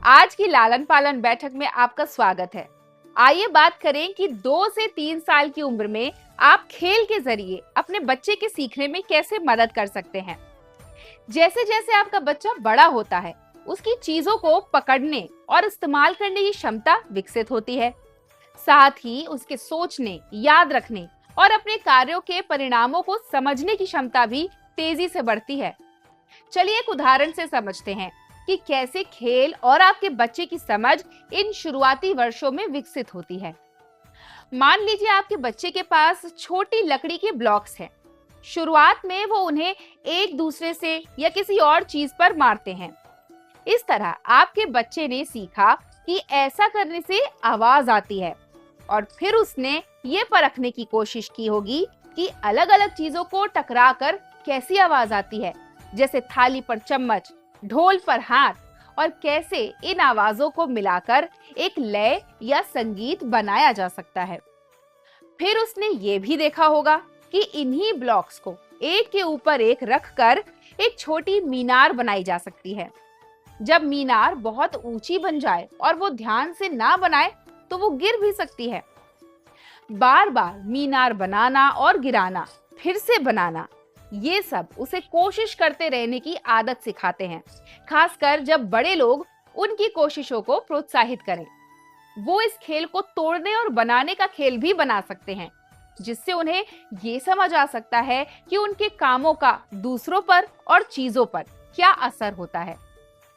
आज की लालन पालन बैठक में आपका स्वागत है। आइए बात करें कि 2 से 3 साल की उम्र में आप खेल के जरिए अपने बच्चे के सीखने में कैसे मदद कर सकते हैं। जैसे जैसे आपका बच्चा बड़ा होता है, उसकी चीजों को पकड़ने और इस्तेमाल करने की क्षमता विकसित होती है। साथ ही उसके सोचने, याद रखने और अपने कार्यों के परिणामों को समझने की क्षमता भी तेजी से बढ़ती है। चलिए एक उदाहरण से समझते हैं कि कैसे खेल और आपके बच्चे की समझ इन शुरुआती वर्षों में विकसित होती है। मान लीजिए आपके बच्चे के पास छोटी लकड़ी के ब्लॉक्स हैं। शुरुआत में वो उन्हें एक दूसरे से या किसी और चीज पर मारते हैं। इस तरह आपके बच्चे ने सीखा कि ऐसा करने से आवाज आती है और फिर उसने ये परखने की कोशिश की होगी कि अलग-अलग चीजों को टकराकर कैसी आवाज आती है, जैसे थाली पर चम्मच, ढोल पर हाथ, और कैसे इन आवाजों को मिलाकर एक लय या संगीत बनाया जा सकता है। फिर उसने ये भी देखा होगा कि इन्हीं ब्लॉक्स को एक के ऊपर एक रखकर एक छोटी मीनार बनाई जा सकती है। जब मीनार बहुत ऊंची बन जाए और वो ध्यान से ना बनाए तो वो गिर भी सकती है। बार-बार मीनार बनाना और गिराना, फिर से बनाना, ये सब उसे कोशिश करते रहने की आदत सिखाते हैं, खासकर जब बड़े लोग उनकी कोशिशों को प्रोत्साहित करें। वो इस खेल को तोड़ने और बनाने का खेल भी बना सकते हैं, जिससे उन्हें ये समझ आ सकता है कि उनके कामों का दूसरों पर और चीजों पर क्या असर होता है।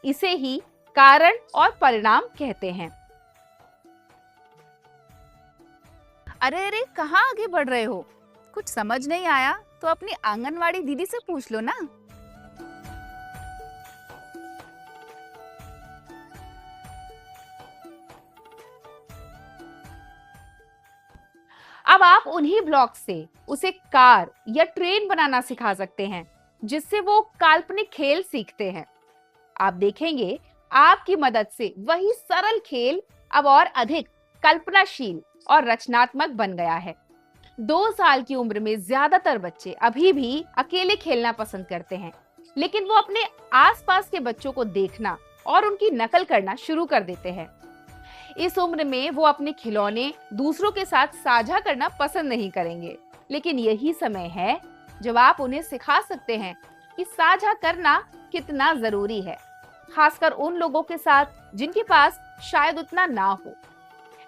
इसे ही कारण और परिणाम कहते हैं। अरे अरे, कहाँ आगे बढ़ रहे हो? कुछ समझ नहीं आया तो अपनी आंगनवाड़ी दीदी से पूछ लो ना। अब आप उन्हीं ब्लॉक से उसे कार या ट्रेन बनाना सिखा सकते हैं, जिससे वो काल्पनिक खेल सीखते हैं। आप देखेंगे आपकी मदद से वही सरल खेल अब और अधिक कल्पनाशील और रचनात्मक बन गया है। 2 साल की उम्र में ज्यादातर बच्चे अभी भी अकेले खेलना पसंद करते हैं, लेकिन वो अपने आसपास के बच्चों को देखना और उनकी नकल करना शुरू कर देते हैं। इस उम्र में वो अपने खिलौने दूसरों के साथ साझा करना पसंद नहीं करेंगे, लेकिन यही समय है जब आप उन्हें सिखा सकते हैं कि साझा करना कितना जरूरी है, खासकर उन लोगों के साथ जिनके पास शायद उतना ना हो।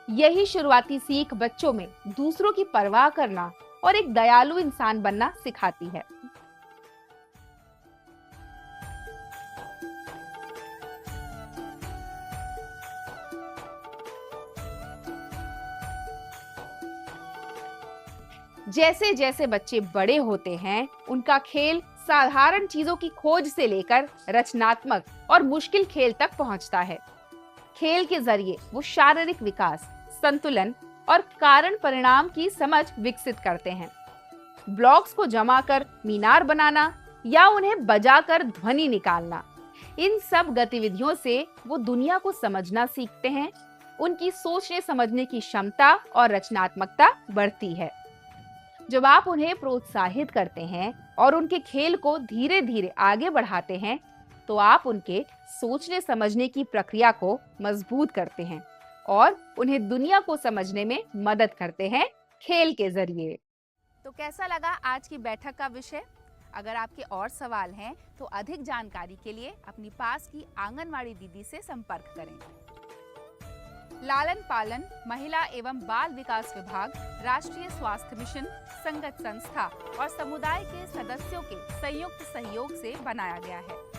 यही शुरुआती सीख बच्चों में दूसरों की परवाह करना और एक दयालु इंसान बनना सिखाती है। जैसे जैसे बच्चे बड़े होते हैं, उनका खेल साधारण चीजों की खोज से लेकर रचनात्मक और मुश्किल खेल तक पहुंचता है। खेल के जरिए वो शारीरिक विकास, संतुलन और कारण परिणाम की समझ विकसित करते हैं। ब्लॉक्स को जमा कर मीनार बनाना या उन्हें बजाकर ध्वनि निकालना, इन सब गतिविधियों से वो दुनिया को समझना सीखते हैं। उनकी सोचने समझने की क्षमता और रचनात्मकता बढ़ती है। जब आप उन्हें प्रोत्साहित करते हैं और उनके खेल को धीरे धीरे आगे बढ़ाते हैं, तो आप उनके सोचने समझने की प्रक्रिया को मजबूत करते हैं और उन्हें दुनिया को समझने में मदद करते हैं खेल के जरिए। तो कैसा लगा आज की बैठक का विषय? अगर आपके और सवाल हैं तो अधिक जानकारी के लिए अपनी पास की आंगनवाड़ी दीदी से संपर्क करें। लालन पालन, महिला एवं बाल विकास विभाग, राष्ट्रीय स्वास्थ्य मिशन, संगत संस्था और समुदाय के सदस्यों के संयुक्त सहयोग से बनाया गया है।